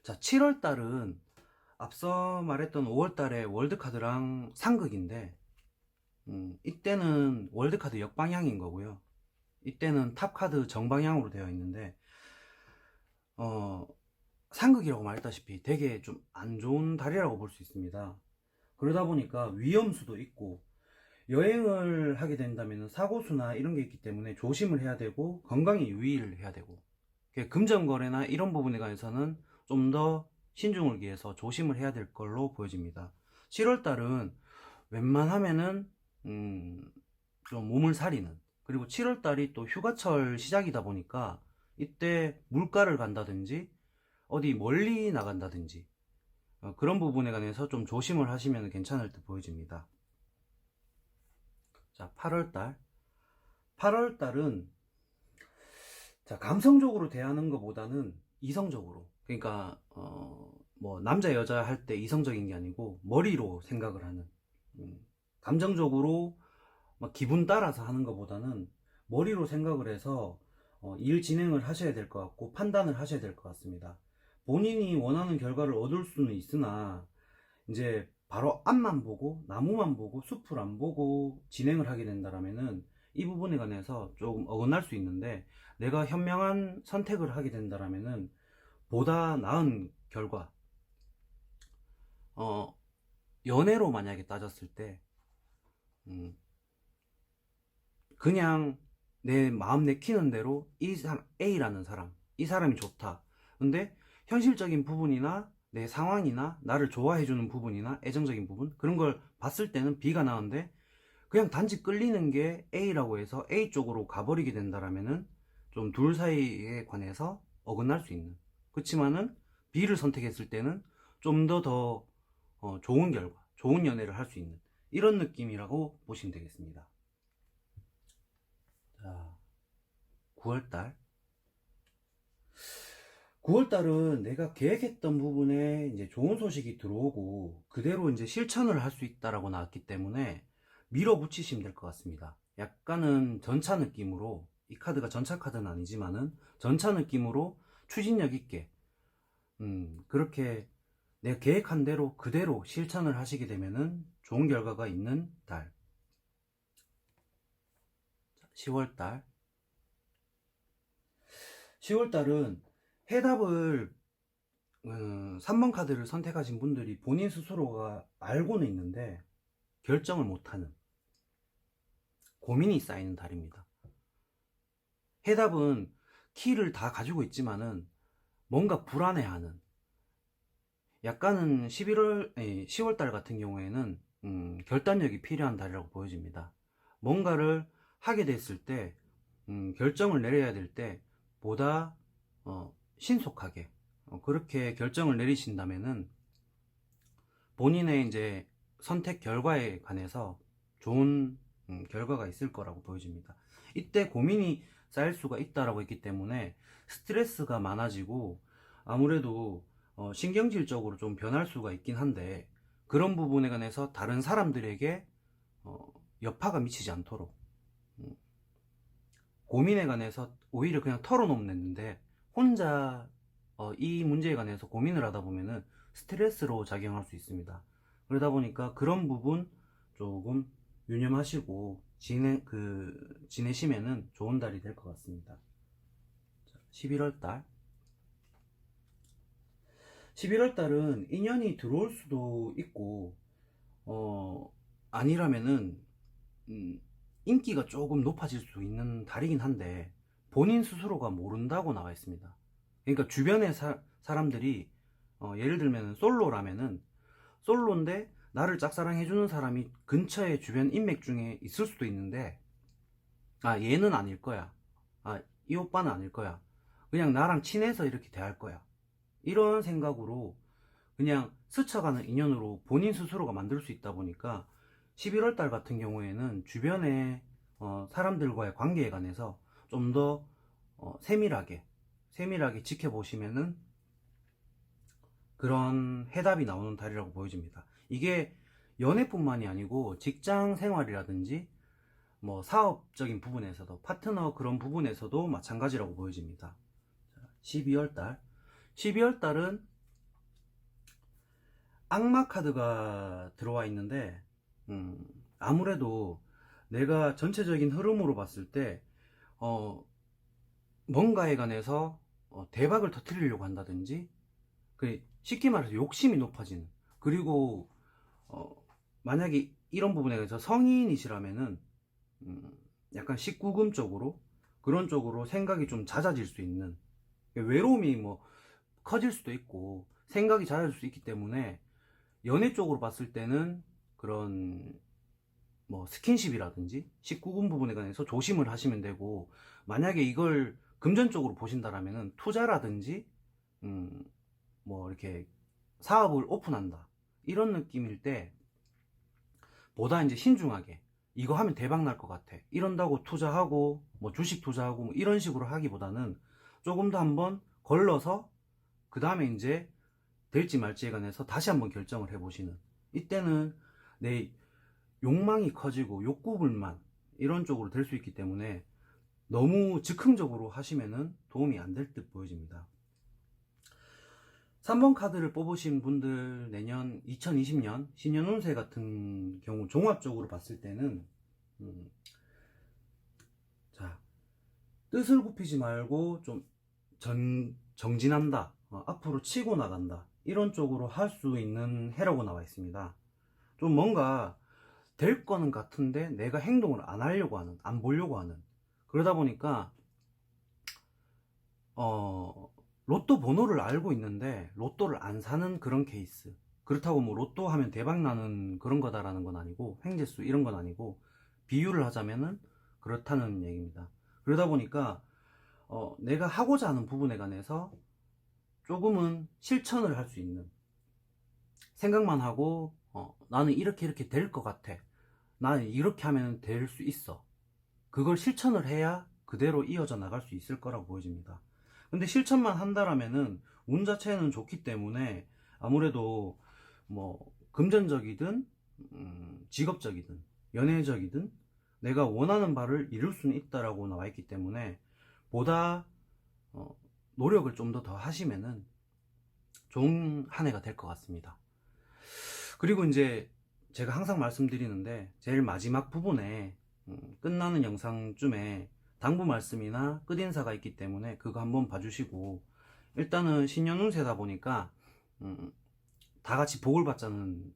자, 7월 달은 앞서 말했던 5월 달에 월드카드랑 상극인데, 이때는 월드카드 역방향인 거고요. 이때는 탑카드 정방향으로 되어 있는데, 상극이라고 말했다시피 되게 좀 안 좋은 달이라고 볼 수 있습니다. 그러다 보니까 위험수도 있고, 여행을 하게 된다면 사고수나 이런 게 있기 때문에 조심을 해야 되고, 건강에 유의를 해야 되고, 금전거래나 이런 부분에 관해서는 좀 더 신중을 기해서 조심을 해야 될 걸로 보여집니다. 7월달은 웬만하면은 좀 몸을 사리는, 그리고 7월달이 또 휴가철 시작이다 보니까 이때 물가를 간다든지 어디 멀리 나간다든지 그런 부분에 관해서 좀 조심을 하시면 괜찮을 듯 보여집니다. 자, 8월달. 8월달은 자, 감성적으로 대하는 것보다는 이성적으로, 그러니까 뭐 남자 여자 할 때 이성적인 게 아니고 머리로 생각을 하는, 감정적으로 막 기분 따라서 하는 것보다는 머리로 생각을 해서 일 진행을 하셔야 될 것 같고, 판단을 하셔야 될 것 같습니다. 본인이 원하는 결과를 얻을 수는 있으나 이제 바로 앞만 보고 나무만 보고 숲을 안 보고 진행을 하게 된다라면은 이 부분에 관해서 조금 어긋날 수 있는데, 내가 현명한 선택을 하게 된다라면은 보다 나은 결과, 연애로 만약에 따졌을 때 그냥 내 마음 내키는 대로 이 사람, A라는 사람, 이 사람이 좋다. 근데 현실적인 부분이나 내 상황이나 나를 좋아해주는 부분이나 애정적인 부분, 그런 걸 봤을 때는 B가 나은데 그냥 단지 끌리는 게 A라고 해서 A 쪽으로 가버리게 된다라면은 좀 둘 사이에 관해서 어긋날 수 있는, 그렇지만은 B를 선택했을 때는 좀 더 좋은 결과, 좋은 연애를 할 수 있는 이런 느낌이라고 보시면 되겠습니다. 자, 9월달. 9월달은 내가 계획했던 부분에 이제 좋은 소식이 들어오고 그대로 이제 실천을 할 수 있다라고 나왔기 때문에 밀어붙이시면 될 것 같습니다. 약간은 전차 느낌으로, 이 카드가 전차 카드는 아니지만은 전차 느낌으로 추진력 있게 그렇게 내가 계획한 대로 그대로 실천을 하시게 되면은 좋은 결과가 있는 달. 10월달. 10월달은 해답을 3번 카드를 선택하신 분들이 본인 스스로가 알고는 있는데 결정을 못하는, 고민이 쌓이는 달입니다. 해답은 키를 다 가지고 있지만은 뭔가 불안해하는, 약간은 10월달 같은 경우에는 결단력이 필요한 달이라고 보여집니다. 뭔가를 하게 됐을 때 결정을 내려야 될 때 보다 신속하게 그렇게 결정을 내리신다면은 본인의 이제 선택 결과에 관해서 좋은 결과가 있을 거라고 보여집니다. 이때 고민이 쌓일 수가 있다라고 했기 때문에 스트레스가 많아지고, 아무래도 신경질적으로 좀 변할 수가 있긴 한데, 그런 부분에 관해서 다른 사람들에게 여파가 미치지 않도록 고민에 관해서 오히려 그냥 털어놓는데, 혼자 이 문제에 관해서 고민을 하다 보면은 스트레스로 작용할 수 있습니다. 그러다 보니까 그런 부분 조금 유념하시고 지내시면은 좋은 달이 될 것 같습니다. 11월 달. 11월 달은 인연이 들어올 수도 있고, 아니라면은, 인기가 조금 높아질 수 있는 달이긴 한데, 본인 스스로가 모른다고 나와 있습니다. 그러니까 주변의 사람들이, 예를 들면 솔로라면은, 솔로인데, 나를 짝사랑해주는 사람이 근처에 주변 인맥 중에 있을 수도 있는데, 아, 얘는 아닐 거야. 아, 이 오빠는 아닐 거야. 그냥 나랑 친해서 이렇게 대할 거야. 이런 생각으로 그냥 스쳐가는 인연으로 본인 스스로가 만들 수 있다 보니까 11월 달 같은 경우에는 주변의 사람들과의 관계에 관해서 좀 더 세밀하게 지켜보시면은 그런 해답이 나오는 달이라고 보여집니다. 이게 연애뿐만이 아니고 직장 생활이라든지 뭐 사업적인 부분에서도, 파트너 그런 부분에서도 마찬가지라고 보여집니다. 12월 달. 12월 달은 악마 카드가 들어와 있는데, 아무래도 내가 전체적인 흐름으로 봤을 때, 뭔가에 관해서 대박을 터뜨리려고 한다든지, 쉽게 말해서 욕심이 높아지는, 그리고 만약에 이런 부분에 대해서 성인이시라면은 약간 19금 쪽으로, 그런 쪽으로 생각이 좀 잦아질 수 있는, 외로움이 뭐 커질 수도 있고 생각이 잦아질 수 있기 때문에 연애 쪽으로 봤을 때는 그런 뭐 스킨십이라든지 19금 부분에 관해서 조심을 하시면 되고, 만약에 이걸 금전적으로 보신다라면은 투자라든지 뭐 이렇게 사업을 오픈한다 이런 느낌일 때 보다 이제 신중하게, 이거 하면 대박 날 것 같아 이런다고 투자하고 뭐 주식 투자하고 뭐 이런 식으로 하기보다는 조금 더 한번 걸러서 그 다음에 이제 될지 말지에 관해서 다시 한번 결정을 해보시는, 이때는 내 욕망이 커지고 욕구불만 이런 쪽으로 될 수 있기 때문에 너무 즉흥적으로 하시면은 도움이 안 될 듯 보여집니다. 3번 카드를 뽑으신 분들, 내년 2020년 신년운세 같은 경우 종합적으로 봤을 때는 자, 뜻을 굽히지 말고 좀 정진한다, 앞으로 치고 나간다, 이런 쪽으로 할 수 있는 해라고 나와 있습니다. 좀 뭔가 될 거는 같은데 내가 행동을 안 하려고 하는, 안 보려고 하는, 그러다 보니까 로또 번호를 알고 있는데 로또를 안 사는 그런 케이스. 그렇다고 뭐 로또 하면 대박 나는 그런 거다라는 건 아니고, 횡재수 이런 건 아니고, 비유를 하자면은 그렇다는 얘기입니다. 그러다 보니까 내가 하고자 하는 부분에 관해서 조금은 실천을 할 수 있는, 생각만 하고 나는 이렇게 될 것 같아, 나는 이렇게 하면 될 수 있어, 그걸 실천을 해야 그대로 이어져 나갈 수 있을 거라고 보여집니다. 근데 실천만 한다라면은 운 자체는 좋기 때문에 아무래도 뭐 금전적이든 직업적이든 연애적이든 내가 원하는 바를 이룰 수는 있다라고 나와 있기 때문에 보다 노력을 좀 더 하시면은 좋은 한 해가 될 것 같습니다. 그리고 이제 제가 항상 말씀드리는데, 제일 마지막 부분에 끝나는 영상쯤에 당부 말씀이나 끝인사가 있기 때문에 그거 한번 봐주시고, 일단은 신년운세다 보니까 다 같이 복을 받자는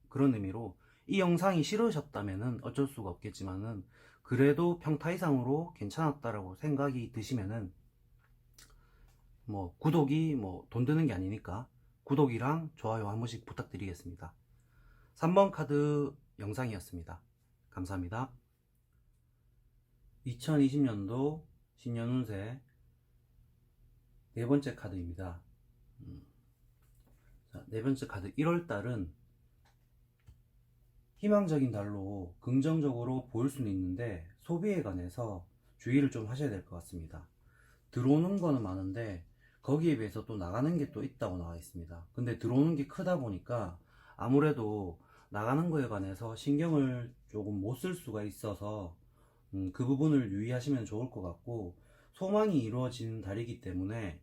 그런 의미로 이 영상이 싫으셨다면은 어쩔 수가 없겠지만은, 그래도 평타 이상으로 괜찮았다라고 생각이 드시면은 뭐 구독이 뭐 돈 드는 게 아니니까 구독이랑 좋아요 한 번씩 부탁드리겠습니다. 3번 카드 영상이었습니다. 감사합니다. 2020년도 신년운세 네 번째 카드입니다. 자, 네 번째 카드, 1월달은 희망적인 달로 긍정적으로 보일 수는 있는데 소비에 관해서 주의를 좀 하셔야 될 것 같습니다. 들어오는 거는 많은데 거기에 비해서 또 나가는 게 또 있다고 나와 있습니다. 근데 들어오는 게 크다 보니까 아무래도 나가는 거에 관해서 신경을 조금 못 쓸 수가 있어서 그 부분을 유의하시면 좋을 것 같고, 소망이 이루어지는 달이기 때문에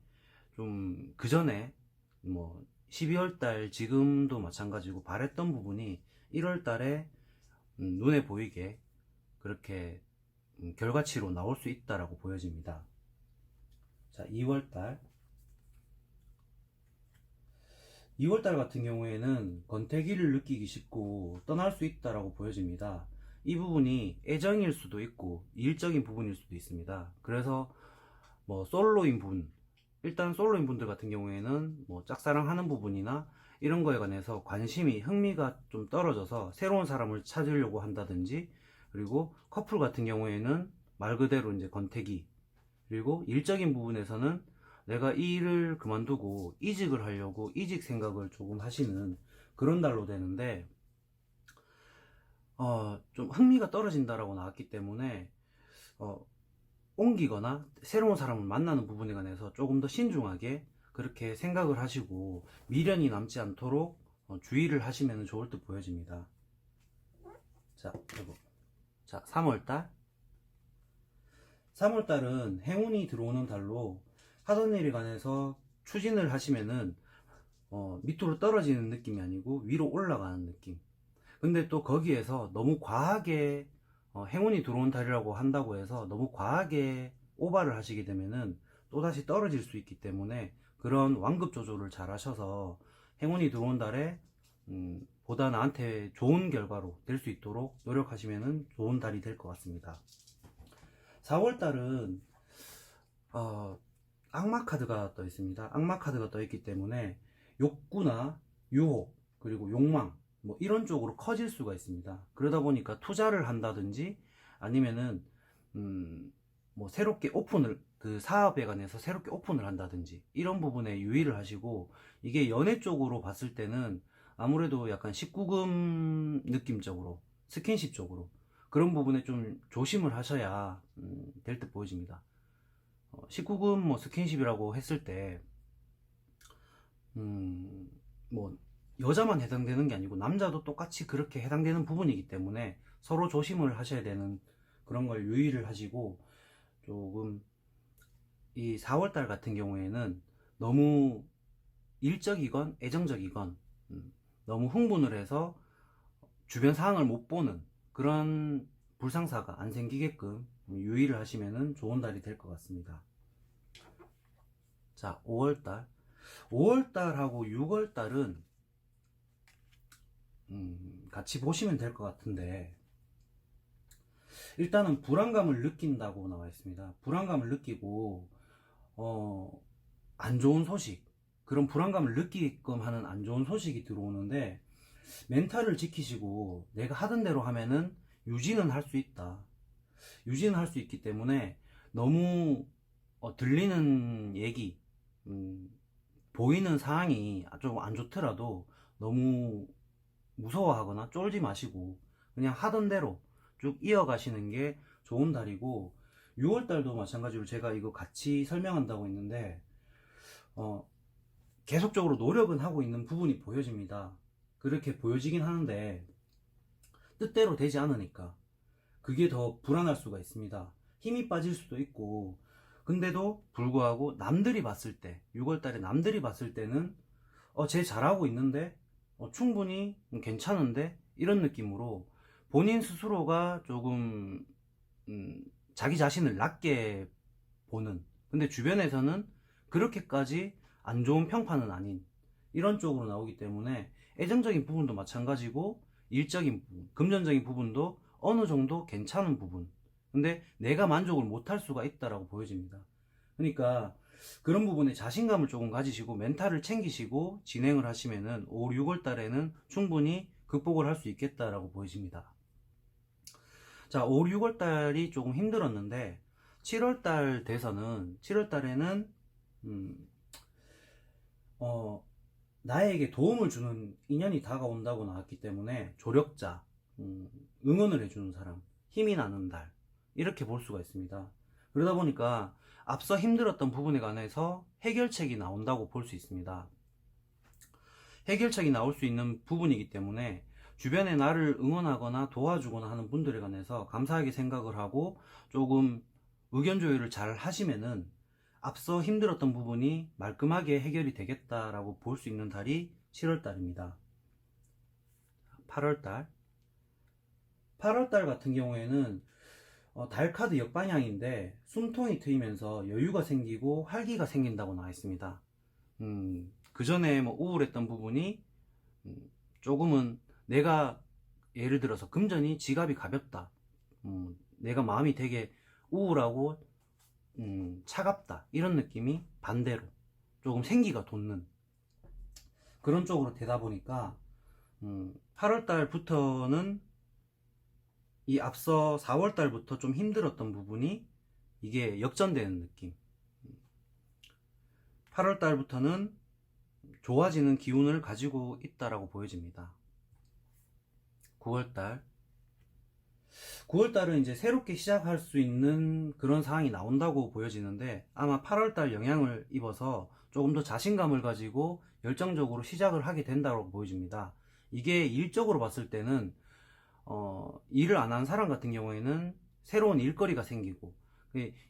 좀 그 전에 뭐 12월 달 지금도 마찬가지고 바랬던 부분이 1월 달에 눈에 보이게 그렇게 결과치로 나올 수 있다라고 보여집니다. 자, 2월 달. 2월 달 같은 경우에는 권태기를 느끼기 쉽고 떠날 수 있다라고 보여집니다. 이 부분이 애정일 수도 있고 일적인 부분일 수도 있습니다. 그래서 뭐 솔로인 분, 일단 솔로인 분들 같은 경우에는 뭐 짝사랑하는 부분이나 이런 거에 관해서 흥미가 좀 떨어져서 새로운 사람을 찾으려고 한다든지, 그리고 커플 같은 경우에는 말 그대로 이제 권태기, 그리고 일적인 부분에서는 내가 이 일을 그만두고 이직을 하려고 이직 생각을 조금 하시는 그런 달로 되는데, 좀 흥미가 떨어진다라고 나왔기 때문에 옮기거나 새로운 사람을 만나는 부분에 관해서 조금 더 신중하게 그렇게 생각을 하시고 미련이 남지 않도록 주의를 하시면 좋을 듯 보여집니다. 자, 그리고 자, 3월달. 3월달은 행운이 들어오는 달로 하던 일에 관해서 추진을 하시면은 밑으로 떨어지는 느낌이 아니고 위로 올라가는 느낌. 근데 또 거기에서 너무 과하게 행운이 들어온 달이라고 한다고 해서 너무 과하게 오바를 하시게 되면은 또다시 떨어질 수 있기 때문에 그런 완급 조절을 잘 하셔서 행운이 들어온 달에 보다 나한테 좋은 결과로 될 수 있도록 노력하시면은 좋은 달이 될 것 같습니다. 4월 달은 악마 카드가 떠 있습니다. 악마 카드가 떠 있기 때문에 욕구나 유혹, 그리고 욕망, 뭐 이런 쪽으로 커질 수가 있습니다. 그러다 보니까 투자를 한다든지 아니면은 뭐 새롭게 오픈을, 그 사업에 관해서 새롭게 오픈을 한다든지 이런 부분에 유의를 하시고, 이게 연애 쪽으로 봤을 때는 아무래도 약간 19금 느낌적으로, 스킨십 쪽으로 그런 부분에 좀 조심을 하셔야 될 듯 보여집니다. 19금 뭐 스킨십이라고 했을 때 뭐 여자만 해당되는 게 아니고 남자도 똑같이 그렇게 해당되는 부분이기 때문에 서로 조심을 하셔야 되는 그런 걸 유의를 하시고, 조금 이 4월달 같은 경우에는 너무 일적이건 애정적이건 너무 흥분을 해서 주변 상황을 못 보는 그런 불상사가 안 생기게끔 유의를 하시면 좋은 달이 될 것 같습니다. 자, 5월달. 5월달하고 6월달은 같이 보시면 될 것 같은데, 일단은 불안감을 느낀다고 나와 있습니다. 불안감을 느끼고 안 좋은 소식, 그런 불안감을 느끼게끔 하는 안 좋은 소식이 들어오는데, 멘탈을 지키시고 내가 하던 대로 하면은 유지는 할 수 있다. 유지는 할 수 있기 때문에 너무 들리는 얘기, 보이는 상황이 좀 안 좋더라도 너무 무서워하거나 쫄지 마시고 그냥 하던 대로 쭉 이어가시는 게 좋은 달이고, 6월달도 마찬가지로 제가 이거 같이 설명한다고 했는데 계속적으로 노력은 하고 있는 부분이 보여집니다. 그렇게 보여지긴 하는데 뜻대로 되지 않으니까 그게 더 불안할 수가 있습니다. 힘이 빠질 수도 있고, 근데도 불구하고 남들이 봤을 때, 6월달에 남들이 봤을 때는 쟤 잘하고 있는데, 충분히 괜찮은데, 이런 느낌으로 본인 스스로가 조금 자기 자신을 낮게 보는, 근데 주변에서는 그렇게까지 안 좋은 평판은 아닌 이런 쪽으로 나오기 때문에 애정적인 부분도 마찬가지고 일적인 부분, 금전적인 부분도 어느 정도 괜찮은 부분, 근데 내가 만족을 못할 수가 있다라고 보여집니다. 그러니까 그런 부분에 자신감을 조금 가지시고 멘탈을 챙기시고 진행을 하시면은 5, 6월 달에는 충분히 극복을 할 수 있겠다라고 보여집니다. 자, 5, 6월 달이 조금 힘들었는데 7월 달 돼서는, 7월 달에는 나에게 도움을 주는 인연이 다가온다고 나왔기 때문에 조력자, 응원을 해주는 사람, 힘이 나는 달, 이렇게 볼 수가 있습니다. 그러다 보니까 앞서 힘들었던 부분에 관해서 해결책이 나온다고 볼 수 있습니다. 해결책이 나올 수 있는 부분이기 때문에 주변에 나를 응원하거나 도와주거나 하는 분들에 관해서 감사하게 생각을 하고 조금 의견 조율을 잘 하시면은 앞서 힘들었던 부분이 말끔하게 해결이 되겠다라고 볼 수 있는 달이 7월달입니다. 8월달. 8월달 같은 경우에는 달 카드 역방향인데 숨통이 트이면서 여유가 생기고 활기가 생긴다고 나와 있습니다. 그 전에 뭐 우울했던 부분이 조금은 내가 예를 들어서 금전이 지갑이 가볍다. 내가 마음이 되게 우울하고 차갑다. 이런 느낌이 반대로 조금 생기가 돋는 그런 쪽으로 되다 보니까 8월달부터는 이 앞서 4월달부터 좀 힘들었던 부분이 이게 역전되는 느낌. 8월달부터는 좋아지는 기운을 가지고 있다라고 보여집니다. 9월달. 9월달은 이제 새롭게 시작할 수 있는 그런 상황이 나온다고 보여지는데 아마 8월달 영향을 입어서 조금 더 자신감을 가지고 열정적으로 시작을 하게 된다고 보여집니다. 이게 일적으로 봤을 때는 일을 안 한 사람 같은 경우에는 새로운 일거리가 생기고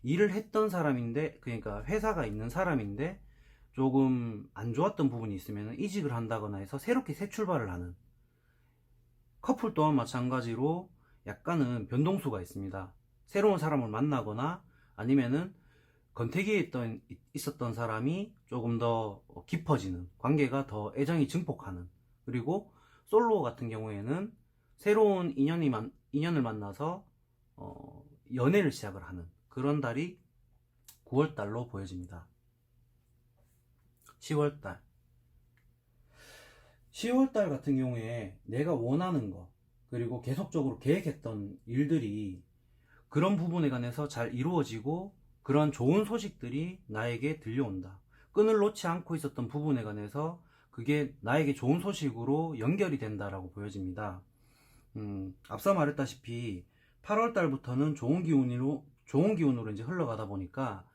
일을 했던 사람인데 그러니까 회사가 있는 사람인데 조금 안 좋았던 부분이 있으면 이직을 한다거나 해서 새롭게 새 출발을 하는 커플 또한 마찬가지로 약간은 변동수가 있습니다. 새로운 사람을 만나거나 아니면은 건태기에 있었던 사람이 조금 더 깊어지는 관계가 더 애정이 증폭하는 그리고 솔로 같은 경우에는 새로운 인연을 만나서 연애를 시작을 하는 그런 달이 9월달로 보여집니다. 10월달. 10월달 같은 경우에 내가 원하는 거 그리고 계속적으로 계획했던 일들이 그런 부분에 관해서 잘 이루어지고 그런 좋은 소식들이 나에게 들려온다. 끈을 놓지 않고 있었던 부분에 관해서 그게 나에게 좋은 소식으로 연결이 된다라고 보여집니다. 앞서 말했다시피 8월 달부터는 좋은 기운으로 이제 흘러가다 보니까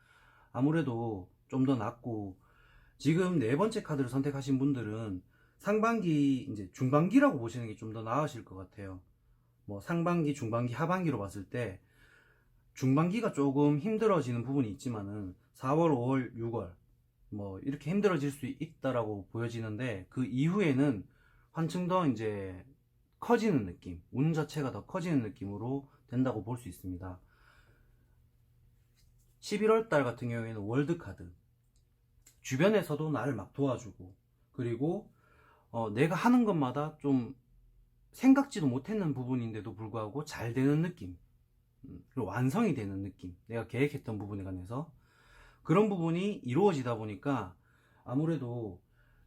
아무래도 좀 더 낫고 지금 네 번째 카드를 선택하신 분들은 상반기 이제 중반기라고 보시는 게 좀 더 나으실 것 같아요. 뭐 상반기, 중반기, 하반기로 봤을 때 중반기가 조금 힘들어지는 부분이 있지만은 4월, 5월, 6월 뭐 이렇게 힘들어질 수 있다라고 보여지는데 그 이후에는 한층 더 이제 커지는 느낌, 운 자체가 더 커지는 느낌으로 된다고 볼 수 있습니다. 11월 달 같은 경우에는 월드카드. 주변에서도 나를 막 도와주고, 그리고 내가 하는 것마다 좀 생각지도 못했는 부분인데도 불구하고 잘 되는 느낌, 그리고 완성이 되는 느낌, 내가 계획했던 부분에 관해서 그런 부분이 이루어지다 보니까 아무래도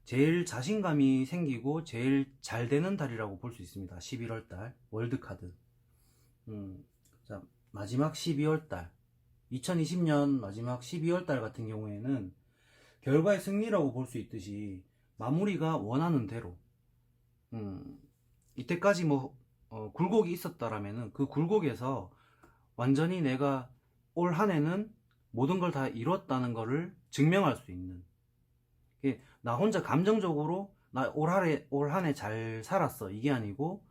제일 자신감이 생기고 제일 잘 되는 달이라고 볼 수 있습니다. 11월 달 월드카드. 자, 마지막 12월 달 2020년 마지막 12월 달 같은 경우에는 결과의 승리라고 볼 수 있듯이 마무리가 원하는 대로 이때까지 뭐 굴곡이 있었다라면은 그 굴곡에서 완전히 내가 올 한해는 모든 걸 다 이뤘다는 거를 증명할 수 있는 나 혼자 감정적으로 나 올 한해 잘 살았어 이게 아니고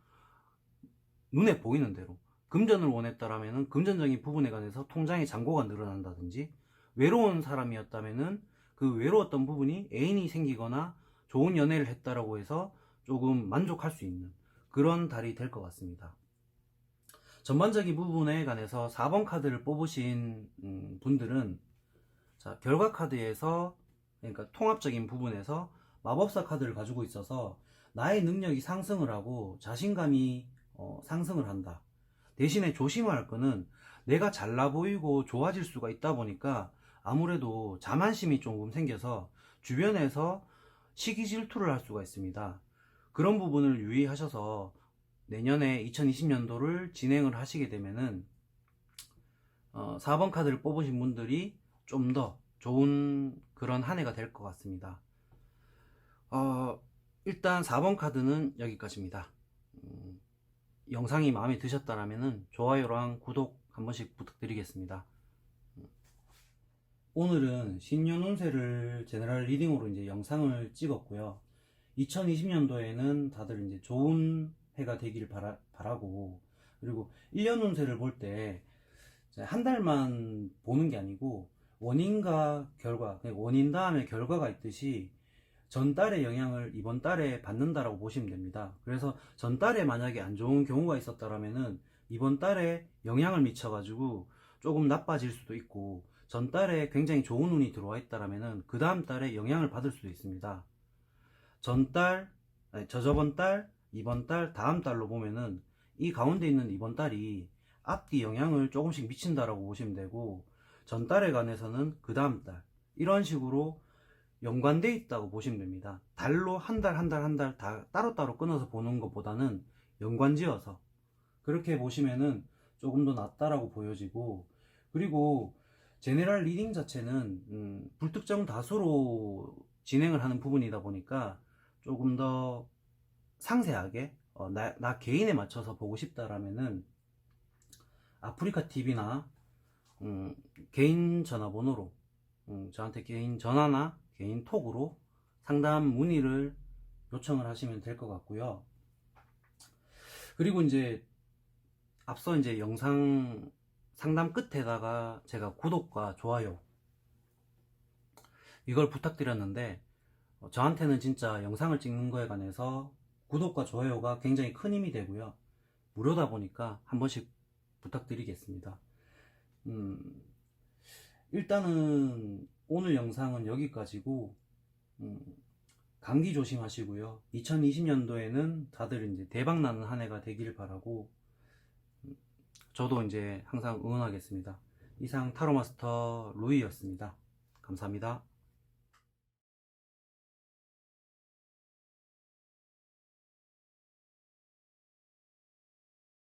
눈에 보이는 대로 금전을 원했다라면은 금전적인 부분에 관해서 통장에 잔고가 늘어난다든지 외로운 사람이었다면은 그 외로웠던 부분이 애인이 생기거나 좋은 연애를 했다라고 해서 조금 만족할 수 있는 그런 달이 될 것 같습니다. 전반적인 부분에 관해서 4번 카드를 뽑으신 분들은 자, 결과 카드에서 그러니까 통합적인 부분에서 마법사 카드를 가지고 있어서 나의 능력이 상승을 하고 자신감이 상승을 한다. 대신에 조심해야 할 거는 내가 잘나 보이고 좋아질 수가 있다 보니까 아무래도 자만심이 조금 생겨서 주변에서 시기 질투를 할 수가 있습니다. 그런 부분을 유의하셔서 내년에 2020년도를 진행을 하시게 되면은 4번 카드를 뽑으신 분들이 좀 더 좋은 그런 한 해가 될 것 같습니다. 일단 4번 카드는 여기까지입니다. 영상이 마음에 드셨다면 좋아요랑 구독 한 번씩 부탁드리겠습니다. 오늘은 신년 운세를 제너럴 리딩으로 이제 영상을 찍었고요. 2020년도에는 다들 이제 좋은 해가 되길 바라고, 그리고 1년 운세를 볼 때 한 달만 보는 게 아니고 원인과 결과, 그러니까 원인 다음에 결과가 있듯이 전달의 영향을 이번 달에 받는다라고 보시면 됩니다. 그래서 전달에 만약에 안 좋은 경우가 있었다라면은 이번 달에 영향을 미쳐가지고 조금 나빠질 수도 있고, 전달에 굉장히 좋은 운이 들어와 있다라면은 그 다음 달에 영향을 받을 수도 있습니다. 전달, 아니, 저저번 달, 이번 달, 다음 달로 보면은 이 가운데 있는 이번 달이 앞뒤 영향을 조금씩 미친다라고 보시면 되고, 전달에 관해서는 그 다음 달, 이런 식으로 연관돼 있다고 보시면 됩니다. 달로 한 달 한 달 한 달 다 따로따로 끊어서 보는 것보다는 연관지어서 그렇게 보시면은 조금 더 낫다라고 보여지고, 그리고 제네럴 리딩 자체는 불특정 다수로 진행을 하는 부분이다 보니까 조금 더 상세하게 나 개인에 맞춰서 보고 싶다라면은 아프리카 TV나 개인 전화번호로 저한테 개인 전화나 개인 톡으로 상담 문의를 요청을 하시면 될 것 같고요. 그리고 이제 앞서 이제 영상 상담 끝에다가 제가 구독과 좋아요 이걸 부탁드렸는데, 저한테는 진짜 영상을 찍는 거에 관해서 구독과 좋아요가 굉장히 큰 힘이 되고요. 무료다 보니까 한 번씩 부탁드리겠습니다. 음, 일단은 오늘 영상은 여기까지고, 음, 감기 조심하시고요. 2020년도에는 다들 이제 대박 나는 한 해가 되길 바라고, 저도 이제 항상 응원하겠습니다. 이상 타로마스터 루이였습니다. 감사합니다.